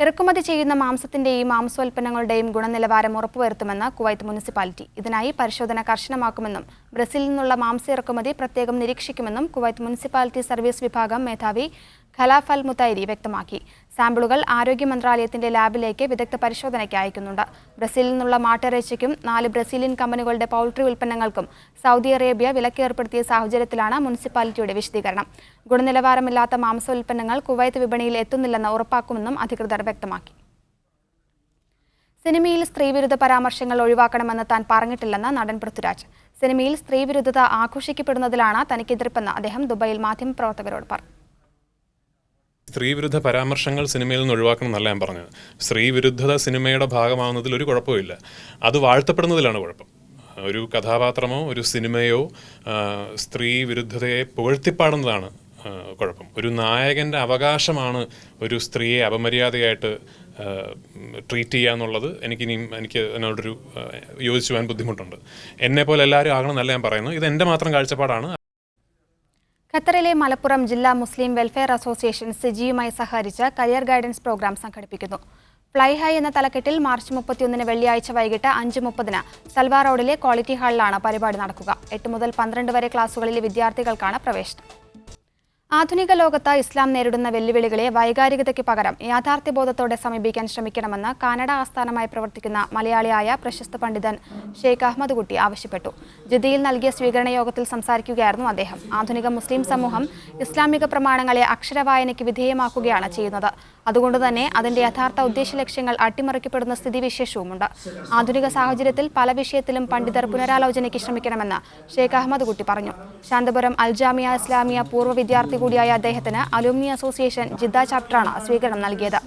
ഇറക്കുമതി ചെയ്യുന്ന മാംസത്തിന്റെയും മാംസോൽപ്പന്നങ്ങളുടെയും ഗുണനിലവാരം ഉറപ്പുവരുത്തുമെന്ന് കുവൈത്ത് മുനിസിപ്പാലിറ്റി. ഇതിനായി പരിശോധന കർശനമാക്കുമെന്നും ബ്രസീലിൽ നിന്നുള്ള മാംസ ഇറക്കുമതി പ്രത്യേകം നിരീക്ഷിക്കുമെന്നും കുവൈത്ത് മുനിസിപ്പാലിറ്റി സർവീസ് വിഭാഗം മേധാവി ഖലാഫ് അൽ മുത്തൈരി വ്യക്തമാക്കി. സാമ്പിളുകൾ ആരോഗ്യ മന്ത്രാലയത്തിന്റെ ലാബിലേക്ക് വിദഗ്ധ പരിശോധനയ്ക്ക് അയക്കുന്നുണ്ട്. ബ്രസീലിൽ നിന്നുള്ള മാട്ടിറച്ചിക്കും 4 ബ്രസീലിയൻ കമ്പനികളുടെ പൗൾട്രി ഉൽപ്പന്നങ്ങൾക്കും സൗദി അറേബ്യ വിലക്ക് ഏർപ്പെടുത്തിയ സാഹചര്യത്തിലാണ് മുനിസിപ്പാലിറ്റിയുടെ വിശദീകരണം. ഗുണനിലവാരമില്ലാത്ത മാംസോൽപ്പന്നങ്ങൾ കുവൈത്ത് വിപണിയിൽ എത്തുന്നില്ലെന്ന് ഉറപ്പാക്കുമെന്നും അധികൃതർ വ്യക്തമാക്കി. സിനിമയിൽ സ്ത്രീവിരുദ്ധ പരാമർശങ്ങൾ ഒഴിവാക്കണമെന്ന് താൻ പറഞ്ഞിട്ടില്ലെന്ന് നടൻ പൃഥ്വിരാജ്. സിനിമയിൽ സ്ത്രീവിരുദ്ധത ആഘോഷിക്കപ്പെടുന്നതിലാണ് തനിക്കെതിർപ്പെന്ന് അദ്ദേഹം ദുബൈയിൽ മാധ്യമപ്രവർത്തകരോട് പറഞ്ഞു. സ്ത്രീവിരുദ്ധ പരാമർശങ്ങൾ സിനിമയിൽ നിന്ന് ഒഴിവാക്കണം എന്നല്ല ഞാൻ പറഞ്ഞത്. സ്ത്രീവിരുദ്ധത സിനിമയുടെ ഭാഗമാകുന്നതിൽ ഒരു കുഴപ്പമില്ല. അത് വാഴ്ത്തപ്പെടുന്നതിലാണ് കുഴപ്പം. ഒരു കഥാപാത്രമോ ഒരു സിനിമയോ സ്ത്രീ വിരുദ്ധതയെ പുകഴ്ത്തിപ്പാടുന്നതാണ് കുഴപ്പം. ഒരു നായകൻ്റെ അവകാശമാണ് ഒരു സ്ത്രീയെ അപമര്യാദയായിട്ട് ട്രീറ്റ് ചെയ്യുക എന്നുള്ളത് എനിക്ക് അതിനോടൊരു യോജിച്ചു പോകാൻ ബുദ്ധിമുട്ടുണ്ട്. എന്നെപ്പോലെ എല്ലാവരും ആകണം എന്നല്ല ഞാൻ പറയുന്നത്. ഇത് എൻ്റെ മാത്രം കാഴ്ചപ്പാടാണ്. ഖത്തറിലെ മലപ്പുറം ജില്ലാ മുസ്ലിം വെൽഫെയർ അസോസിയേഷൻ സിജിയുമായി സഹകരിച്ച് കരിയർ ഗൈഡൻസ് പ്രോഗ്രാം സംഘടിപ്പിക്കുന്നു. ഫ്ലൈ ഹൈ എന്ന തലക്കെട്ടിൽ മാർച്ച് 31 വെള്ളിയാഴ്ച വൈകിട്ട് 5:30 സൽവാ റോഡിലെ ക്വാളിറ്റി ഹാളിലാണ് പരിപാടി നടക്കുക. 8 മുതൽ 12 വരെ ക്ലാസുകളിലെ വിദ്യാർത്ഥികൾക്കാണ് പ്രവേശനം. ആധുനിക ലോകത്ത് ഇസ്ലാം നേരിടുന്ന വെല്ലുവിളികളെ വൈകാരികതയ്ക്ക് പകരം യാഥാർത്ഥ്യബോധത്തോടെ സമീപിക്കാൻ ശ്രമിക്കണമെന്ന് കാനഡ ആസ്ഥാനമായി പ്രവർത്തിക്കുന്ന മലയാളിയായ പ്രശസ്ത പണ്ഡിതൻ ഷെയ്ഖ് അഹമ്മദ് കുട്ടി ആവശ്യപ്പെട്ടു. ജിദ്ദയിൽ നൽകിയ സ്വീകരണ യോഗത്തിൽ സംസാരിക്കുകയായിരുന്നു അദ്ദേഹം. ആധുനിക മുസ്ലിം സമൂഹം ഇസ്ലാമിക പ്രമാണങ്ങളെ അക്ഷരവായനയ്ക്ക് വിധേയമാക്കുകയാണ് ചെയ്യുന്നത്. അതുകൊണ്ട് തന്നെ അതിന്റെ യഥാർത്ഥ ഉദ്ദേശ ലക്ഷ്യങ്ങൾ അട്ടിമറിക്കപ്പെടുന്ന സ്ഥിതിവിശേഷവുമുണ്ട്. ആധുനിക സാഹചര്യത്തിൽ പല വിഷയത്തിലും പണ്ഡിതർ പുനരാലോചനയ്ക്ക് ശ്രമിക്കണമെന്ന് ഷെയ്ഖ് അഹമ്മദ് കുട്ടി പറഞ്ഞു. ശാന്തപുരം അൽജാമിയ ഇസ്ലാമിയ പൂർവ്വ വിദ്യാർത്ഥി കൂടിയായ അദ്ദേഹത്തിന് അലുമിനി അസോസിയേഷൻ ജിദ്ദ ചാപ്റ്ററാണ് സ്വീകരണം നൽകിയത്.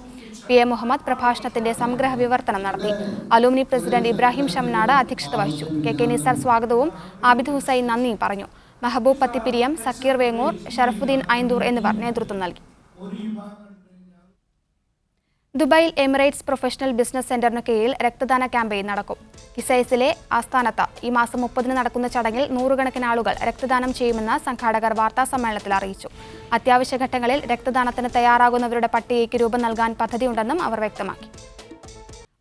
പി.എ. മുഹമ്മദ് പ്രഭാഷണത്തിന്റെ സംഗ്രഹ വിവർത്തനം നടത്തി. അലുമിനി പ്രസിഡന്റ് ഇബ്രാഹിം ഷംനാട് അധ്യക്ഷത വഹിച്ചു. കെ നിസാർ സ്വാഗതവും ആബിദ് ഹുസൈൻ നന്ദിയും പറഞ്ഞു. മെഹബൂബ് പത്തിപ്പിരിയം, സക്കീർ വേങ്ങൂർ, ഷറഫുദ്ദീൻ ഐന്തൂർ എന്നിവർ നേതൃത്വം നൽകി. ദുബായിൽ എമിറേറ്റ്സ് പ്രൊഫഷണൽ ബിസിനസ് സെന്ററിന് കീഴിൽ രക്തദാന ക്യാമ്പയിൻ നടക്കും. കിസൈസിലെ ആസ്ഥാനത്ത് ഈ മാസം 30 നടക്കുന്ന ചടങ്ങിൽ 100 കണക്കിന് ആളുകൾ രക്തദാനം ചെയ്യുമെന്ന് സംഘാടകർ വാർത്താസമ്മേളനത്തിൽ അറിയിച്ചു. അത്യാവശ്യ ഘട്ടങ്ങളിൽ രക്തദാനത്തിന് തയ്യാറാകുന്നവരുടെ പട്ടികയ്ക്ക് രൂപം നൽകാൻ പദ്ധതിയുണ്ടെന്നും അവർ വ്യക്തമാക്കി.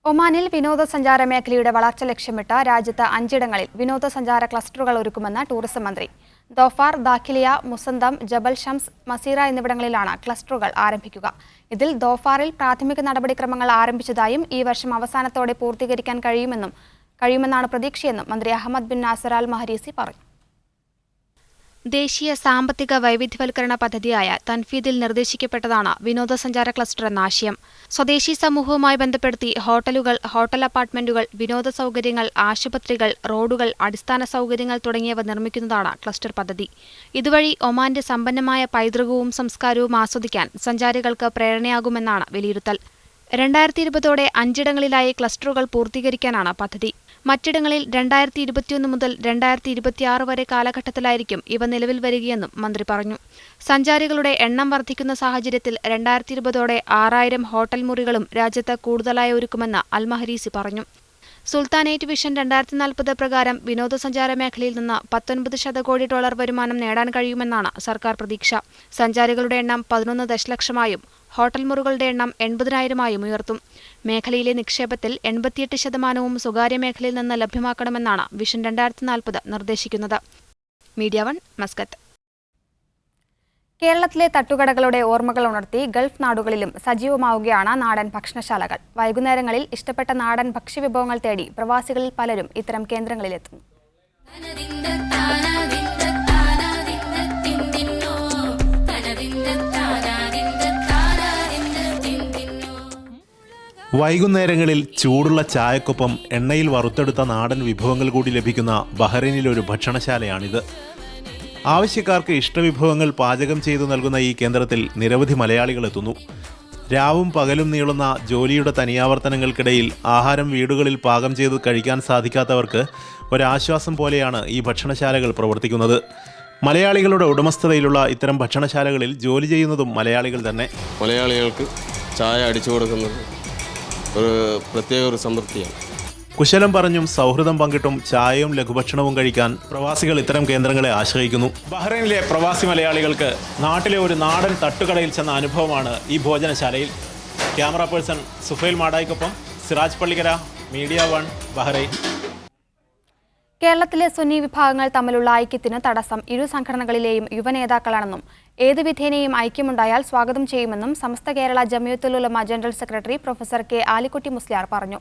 ഒമാനിൽ വിനോദസഞ്ചാര മേഖലയുടെ വളർച്ച ലക്ഷ്യമിട്ട് രാജ്യത്ത് 5 ഇടങ്ങളിൽ വിനോദസഞ്ചാര ക്ലസ്റ്ററുകൾ ഒരുക്കുമെന്ന് ടൂറിസം മന്ത്രി. ദോഫാർ, ദാഖിലിയ, മുസന്തം, ജബൽ ഷംസ്, മസീറ എന്നിവിടങ്ങളിലാണ് ക്ലസ്റ്ററുകൾ ആരംഭിക്കുക. ഇതിൽ ദോഫാറിൽ പ്രാഥമിക നടപടിക്രമങ്ങൾ ആരംഭിച്ചതായും ഈ വർഷം അവസാനത്തോടെ പൂർത്തീകരിക്കാൻ കഴിയുമെന്നാണ് പ്രതീക്ഷയെന്നും മന്ത്രി അഹമ്മദ് ബിൻ നാസർ അൽ മഹരീസി പറഞ്ഞു. ദേശീയ സാമ്പത്തിക വൈവിധ്യവൽക്കരണ പദ്ധതിയായ തൻഫീദിൽ നിർദ്ദേശിക്കപ്പെട്ടതാണ് വിനോദസഞ്ചാര ക്ലസ്റ്റർ എന്ന ആശയം. സ്വദേശി സമൂഹവുമായി ബന്ധപ്പെടുത്തി ഹോട്ടലുകൾ, ഹോട്ടൽ അപ്പാർട്ട്മെന്റുകൾ, വിനോദ സൗകര്യങ്ങൾ, ആശുപത്രികൾ, റോഡുകൾ, അടിസ്ഥാന സൗകര്യങ്ങൾ തുടങ്ങിയവ നിർമ്മിക്കുന്നതാണ് ക്ലസ്റ്റർ പദ്ധതി. ഇതുവഴി ഒമാന്റെ സമ്പന്നമായ പൈതൃകവും സംസ്കാരവും ആസ്വദിക്കാൻ സഞ്ചാരികൾക്ക് പ്രേരണയാകുമെന്നാണ് വിലയിരുത്തൽ. 2020 5 ഇടങ്ങളിലായി ക്ലസ്റ്ററുകൾ പൂർത്തീകരിക്കാനാണ് പദ്ധതി. മറ്റിടങ്ങളിൽ 2021 മുതൽ 2026 വരെ കാലഘട്ടത്തിലായിരിക്കും ഇവ നിലവിൽ വരികയെന്നും മന്ത്രി പറഞ്ഞു. സഞ്ചാരികളുടെ എണ്ണം വർദ്ധിക്കുന്ന സാഹചര്യത്തിൽ 2020 6000 ഹോട്ടൽ മുറികളും രാജ്യത്ത് കൂടുതലായി ഒരുക്കുമെന്ന് അൽ മഹരീസി പറഞ്ഞു. സുൽത്താനേറ്റ് വിഷൻ 2040 പ്രകാരം വിനോദസഞ്ചാര മേഖലയിൽ നിന്ന് $19 ശതകോടി വരുമാനം നേടാൻ കഴിയുമെന്നാണ് സർക്കാർ പ്രതീക്ഷ. സഞ്ചാരികളുടെ എണ്ണം 11 ദശലക്ഷമായും ഹോട്ടൽ മുറികളുടെ എണ്ണം 80,000ആയും ഉയർത്തും. മേഖലയിലെ നിക്ഷേപത്തിൽ 88% സ്വകാര്യ മേഖലയിൽ നിന്ന് ലഭ്യമാക്കണമെന്നാണ് വിഷൻ 2040 നിർദ്ദേശിക്കുന്നത്. Media 1 Muscat. കേരളത്തിലെ തട്ടുകടകളുടെ ഓർമ്മകൾ ഉണർത്തി ഗൾഫ് നാടുകളിലും സജീവമാവുകയാണ് നാടൻ ഭക്ഷണശാലകൾ. വൈകുന്നേരങ്ങളിൽ ഇഷ്ടപ്പെട്ട നാടൻ ഭക്ഷ്യവിഭവങ്ങൾ തേടി പ്രവാസികളിൽ പലരും ഇത്തരം കേന്ദ്രങ്ങളിലെത്തുന്നു. വൈകുന്നേരങ്ങളിൽ ചൂടുള്ള ചായക്കൊപ്പം എണ്ണയിൽ വറുത്തെടുത്ത നാടൻ വിഭവങ്ങൾ കൂടി ലഭിക്കുന്ന ബഹ്റൈനിലെ ഒരു ഭക്ഷണശാലയാണിത്. ആവശ്യക്കാർക്ക് ഇഷ്ടവിഭവങ്ങൾ പാചകം ചെയ്തു നൽകുന്ന ഈ കേന്ദ്രത്തിൽ നിരവധി മലയാളികൾ എത്തുന്നു. രാവും പകലും നീളുന്ന ജോലിയുടെ തനിയാവർത്തനങ്ങൾക്കിടയിൽ ആഹാരം വീടുകളിൽ പാകം ചെയ്ത് കഴിക്കാൻ സാധിക്കാത്തവർക്ക് ഒരാശ്വാസം പോലെയാണ് ഈ ഭക്ഷണശാലകൾ പ്രവർത്തിക്കുന്നത്. മലയാളികളുടെ ഉടമസ്ഥതയിലുള്ള ഇത്തരം ഭക്ഷണശാലകളിൽ ജോലി ചെയ്യുന്നതും മലയാളികൾ തന്നെ. മലയാളികൾക്ക് ചായ അടിച്ചു കൊടുക്കുന്നത് ഒരു പ്രത്യേക സംതൃപ്തിയാണ്. കുശലം പറഞ്ഞും സൗഹൃദം പങ്കിട്ടും ചായയും ലഘുഭക്ഷണവും കഴിക്കാൻ പ്രവാസികൾ ഇത്തരം കേന്ദ്രങ്ങളെ ആശ്രയിക്കുന്നു. ബഹ്റൈനിലെ പ്രവാസി മലയാളികൾക്ക് നാട്ടിലെ ഒരു നാടൻ തട്ടുകടയിൽ ചെന്ന അനുഭവമാണ് ഈ ഭോജനശാലയിൽ. ക്യാമറ പേഴ്സൺ സുഫൈൽ മാടായിക്കൊപ്പം സിറാജ് പള്ളിക്കര, മീഡിയ 1, ബഹ്റൈൻ. കേരളത്തിലെ സുന്നി വിഭാഗങ്ങൾ തമ്മിലുള്ള ഐക്യത്തിന് തടസ്സം ഇരു സംഘടനകളിലെയും യുവനേതാക്കളാണെന്നും ഏതു വിധേനയും ഐക്യമുണ്ടായാൽ സ്വാഗതം ചെയ്യുമെന്നും Samastha Kerala Jamiyyathul Ulama general secretary professor K Alikutty Musliyar പറഞ്ഞു.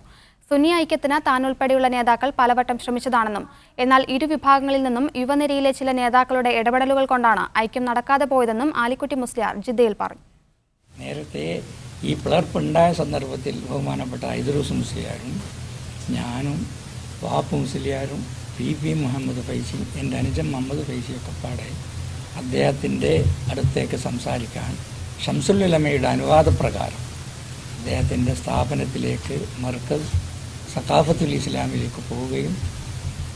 സുന്നി ഐക്യത്തിന് താൻ ഉൾപ്പെടെയുള്ള നേതാക്കൾ പലവട്ടം ശ്രമിച്ചതാണെന്നും എന്നാൽ ഇരു വിഭാഗങ്ങളിൽ നിന്നും യുവനിരയിലെ ചില നേതാക്കളുടെ ഇടപെടലുകൾ കൊണ്ടാണ് ഐക്യം നടക്കാതെ പോയതെന്നും ആലിക്കുട്ടി മുസ്ലിയാർ ജിദ്ദയിൽ പറഞ്ഞു. നേരത്തെ ഈ പിളർപ്പുണ്ടായ സന്ദർഭത്തിൽ ബഹുമാനപ്പെട്ട ഐദ്രൂസ് മുസ്ലിയാരും ഞാനും വാപ്പു മുസ്ലിയാരും പി മുഹമ്മദ് ഫൈസി, എൻ്റെ അനുജൻ മുഹമ്മദ് ഫൈസിയൊക്കെ പാടെ അദ്ദേഹത്തിൻ്റെ അടുത്തേക്ക് സംസാരിക്കാൻ ഷംസുൽ ഉലമയുടെ അനുവാദപ്രകാരം അദ്ദേഹത്തിൻ്റെ സ്ഥാപനത്തിലേക്ക് മർക്കസ് സഖാഫത്തുൽ ഇസ്ലാമിലേക്ക് പോവുകയും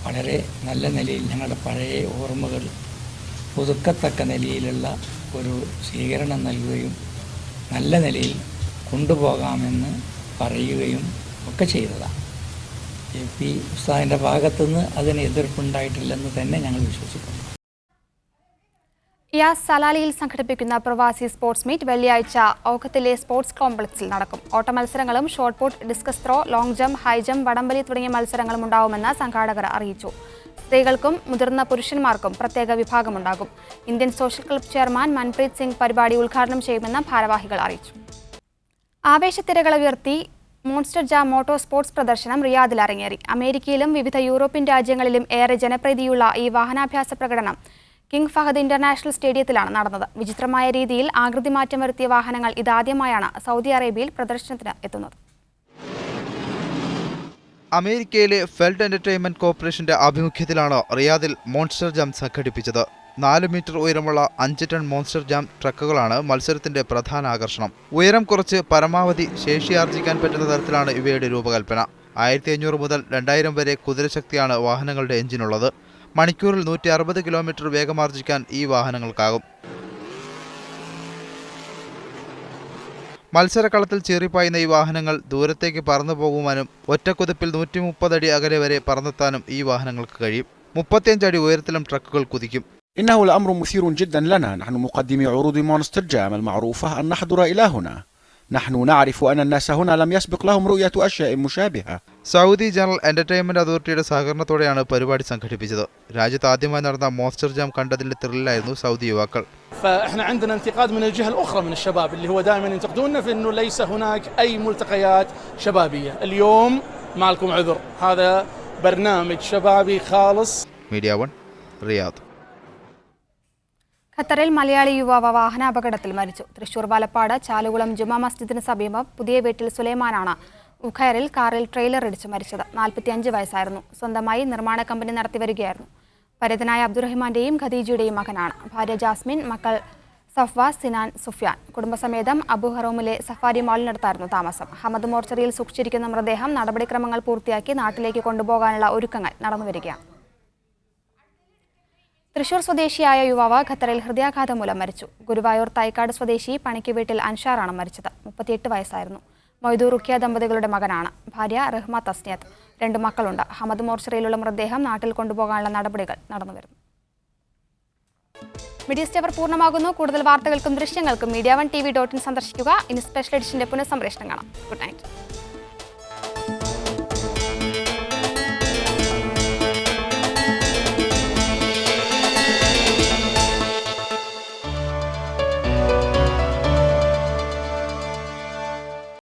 വളരെ നല്ല നിലയിൽ ഞങ്ങളുടെ പഴയ ഓർമ്മകൾ പുതുക്കത്തക്ക നിലയിലുള്ള ഒരു സ്വീകരണം നൽകുകയും നല്ല നിലയിൽ കൊണ്ടുപോകാമെന്ന് പറയുകയും ഒക്കെ ചെയ്തതാണ്. പി ഉസ്താദിൻ്റെ ഭാഗത്തുനിന്ന് അതിന് എതിർപ്പുണ്ടായിട്ടില്ലെന്ന് തന്നെ ഞങ്ങൾ വിശ്വസിക്കുന്നു. യാസ് സലാലിയിൽ സംഘടിപ്പിക്കുന്ന പ്രവാസി സ്പോർട്സ് മീറ്റ് വെള്ളിയാഴ്ച ഓഖത്തിലെ സ്പോർട്സ് കോംപ്ലക്സിൽ നടക്കും. ഓട്ട മത്സരങ്ങളും shot put, discus throw, long jump, high jump, വടംവലി തുടങ്ങിയ മത്സരങ്ങളും ഉണ്ടാവുമെന്ന് സംഘാടകർ അറിയിച്ചു. സ്ത്രീകൾക്കും മുതിർന്ന പുരുഷന്മാർക്കും പ്രത്യേക വിഭാഗമുണ്ടാകും. Indian social club chairman Manpreet Singh പരിപാടി ഉദ്ഘാടനം ചെയ്യുമെന്ന് ഭാരവാഹികൾ അറിയിച്ചു. ആവേശത്തിരകൾ ഉയർത്തി മോൺസ്റ്റർ ജാം മോട്ടോ സ്പോർട്സ് പ്രദർശനം റിയാദിൽ അരങ്ങേറി. അമേരിക്കയിലും വിവിധ യൂറോപ്യൻ രാജ്യങ്ങളിലും ഏറെ ജനപ്രീതിയുള്ള ഈ വാഹനാഭ്യാസ പ്രകടനം കിങ് ഫഹദ് ഇന്റർനാഷണൽ സ്റ്റേഡിയത്തിലാണ് നടന്നത്. വിചിത്രമായ രീതിയിൽ ആകൃതി മാറ്റം വരുത്തിയ വാഹനങ്ങൾ ഇതാദ്യമായാണ് സൗദി അറേബ്യയിൽ പ്രദർശനത്തിന് എത്തുന്നത്. അമേരിക്കയിലെ ഫെൽഡ് എന്റർടൈൻമെന്റ് കോർപ്പറേഷന്റെ ആഭിമുഖ്യത്തിലാണ് റിയാദിൽ മോൺസ്റ്റർ ജാം സംഘടിപ്പിച്ചത്. 4 മീറ്റർ ഉയരമുള്ള 5 ടൺ മോൺസ്റ്റർ ജാം ട്രക്കുകളാണ് മത്സരത്തിന്റെ പ്രധാന ആകർഷണം. ഉയരം കുറച്ച് പരമാവധി ശേഷിയാർജിക്കാൻ പറ്റുന്ന തരത്തിലാണ് ഇവയുടെ രൂപകൽപ്പന. 1500 മുതൽ 2000 വരെ കുതിരശക്തിയാണ് വാഹനങ്ങളുടെ എഞ്ചിനുള്ളത്. മണിക്കൂറിൽ 160 കിലോമീറ്റർ വേഗമാർജിക്കാൻ ഈ വാഹനങ്ങൾക്കാകും. മത്സരക്കളത്തിൽ ചീറിപ്പായുന്ന ഈ വാഹനങ്ങൾ ദൂരത്തേക്ക് പറന്നു പോകുവാനും ഒറ്റക്കുതിപ്പിൽ 130 അടി അകലെ വരെ പറന്നെത്താനും ഈ വാഹനങ്ങൾക്ക് കഴിയും. 35 അടി ഉയരത്തിലും ട്രക്കുകൾ കുതിക്കും. إنه الأمر مثير جدا لنا نحن مقدمي عروض مونستر جام المعروفة أن نحضر إلى هنا. نحن نعرف أن الناس هنا لم يسبق لهم رؤية أشياء مشابهة. സൗദി ജനറൽ എന്റർടൈൻമെന്റ് അതോറിറ്റിയുടെ സഹകരണത്തോടെയാണ് പരിപാടി സംഘടിപ്പിച്ചത്. രാജ്യത്ത് ആദ്യമായി നടന്ന മോൺസ്റ്റർ ജാം കണ്ടതിന്റെ ത്രില്ലായിരുന്നു സൗദി യുവാക്കൾ. فاحنا عندنا انتقاد من الجهة الأخرى من الشباب اللي هو دائما ينتقدوننا في إنه ليس هناك أي ملتقيات شبابية. اليوم ما لكم عذر. هذا برنامج شبابي خالص. Media 1 Riyadh. ഖത്തറിൽ മലയാളി യുവാവ് വാഹനാപകടത്തിൽ മരിച്ചു. തൃശൂർ വലപ്പാട് ചാലുകുളം ജുമാ മസ്ജിദിന് സമീപം പുതിയ വീട്ടിൽ സുലൈമാനാണ് ഉഖയറിൽ കാറിൽ ട്രെയിലർ ഇടിച്ച് മരിച്ചത്. 45 വയസ്സായിരുന്നു. സ്വന്തമായി നിർമ്മാണ കമ്പനി നടത്തിവരികയായിരുന്നു. പരിതനായ അബ്ദുറഹിമാന്റെയും ഖദീജയുടെയും മകനാണ്. ഭാര്യ ജാസ്മിൻ, മക്കൾ സഫ്വാസ്, സിനാൻ, സുഫിയാൻ. കുടുംബസമേതം അബു ഹറൂമിലെ സഫാരി മാളിനടുത്തായിരുന്നു താമസം. ഹമദ് മോർച്ചറിയിൽ സൂക്ഷിച്ചിരിക്കുന്ന മൃതദേഹം നടപടിക്രമങ്ങൾ പൂർത്തിയാക്കി നാട്ടിലേക്ക് കൊണ്ടുപോകാനുള്ള ഒരുക്കങ്ങൾ നടന്നുവരികയാണ്. തൃശൂർ സ്വദേശിയായ യുവാവ് ഖത്തറിൽ ഹൃദയാഘാതം മൂലം മരിച്ചു. ഗുരുവായൂർ തൈക്കാട് സ്വദേശി പണിക്ക് വീട്ടിൽ അൻഷാറാണ് മരിച്ചത്. 38 വയസ്സായിരുന്നു. മൊയ്തൂർ റുക്കിയ ദമ്പതികളുടെ മകനാണ്. ഭാര്യ റഹ്മ തസ്നിയത്ത്. 2 മക്കളുണ്ട്. ഹമദ് മോർച്ചറിയിലുള്ള മൃതദേഹം നാട്ടിൽ കൊണ്ടുപോകാനുള്ള നടപടികൾ നടന്നുവരുന്നു. മീഡിയ സ്റ്റവർ പൂർണ്ണമാകുന്നു. കൂടുതൽ വാർത്തകൾക്കും ദൃശ്യങ്ങൾക്കും media1tv.in സന്ദർശിക്കുക. ഇനി സ്പെഷ്യൽ എഡിഷന്റെ പുനഃസംപ്രേഷണം കാണാം. Good night.